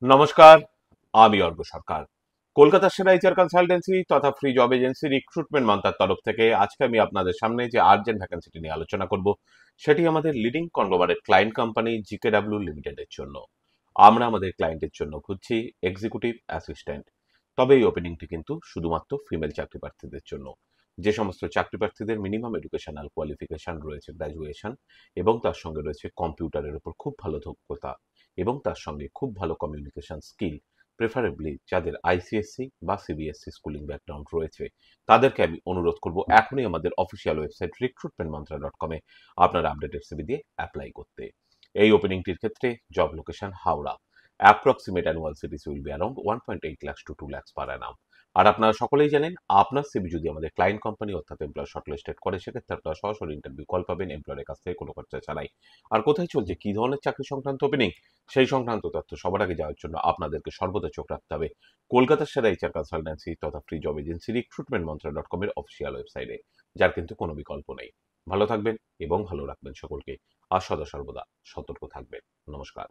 নমস্কার, আমি অর্ক সরকার। কলকাতার সেরা এইচআর কনসালটেন্সি তথা ফ্রি জব এজেন্সি রিক্রুটমেন্ট মন্ত্রার তরফ থেকে আজকে আমি আপনাদের সামনে যে আর্জেন্ট ভ্যাকেন্সিটি নিয়ে আলোচনা করব সেটি আমাদের লিডিং কনগ্লোমারেট ক্লায়েন্ট কোম্পানি জিকেডাব্লিউ লিমিটেডের জন্য। আমরা আমাদের ক্লায়েন্টের জন্য খুঁজছি এক্সিকিউটিভ অ্যাসিস্ট্যান্ট। তবে এই ওপেনিংটি কিন্তু শুধুমাত্র ফিমেল চাকরি প্রার্থীদের জন্য। যে সমস্ত চাকরি প্রার্থীদের মিনিমাম এডুকেশনাল কোয়ালিফিকেশন রয়েছে গ্র্যাজুয়েশন এবং তার সঙ্গে রয়েছে কম্পিউটারের উপর খুব ভালো দক্ষতা এবং তার সঙ্গে খুব ভালো কমিউনিকেশন স্কিল, প্রেফারেবলি যাদের আইসিএসসি বা সিবিএসসি স্কুলিং ব্যাকগ্রাউন্ড রয়েছে, তাদেরকে আমি অনুরোধ করব এখনই আমাদের অফিসিয়াল ওয়েবসাইট recruitmentmantra.com আপনার আপডেটেড সিভি দিয়ে অ্যাপ্লাই করতে। এই ওপেনিংটির ক্ষেত্রে job location Howrah. Approximate annual CTC will be around 1.8 lakhs to 2 lakhs per annum। আর আপনারা সকলেই জানেন, আপনার সিভি যদি আমাদের ক্লায়েন্ট কোম্পানি অর্থাৎ এমপ্লয়ার শর্টলিস্টেড করে, সেক্ষেত্রে আপনারা সরাসরি ইন্টারভিউ কল পাবেন এমপ্লয়ারের কাছ থেকে কোনো খরচা ছাড়াই। আর কোথায় চলছে, কি ধরনের চাকরি সংক্রান্ত ওপেনিং, সেই সংক্রান্ত তথ্য সবার আগে যাওয়ার জন্য আপনাদেরকে সর্বদা চোখ রাখতে হবে কলকাতার সেরা এইচআর কনসালটেন্সি তথা ফ্রি জব এজেন্সি রিক্রুটমেন্ট মন্ত্রা.com এর অফিসিয়াল ওয়েবসাইটে, যার কিন্তু কোনো বিকল্প নেই। ভালো থাকবেন এবং ভালো রাখবেন সকলকে, আর সদা সর্বদা সতর্ক থাকবেন। নমস্কার।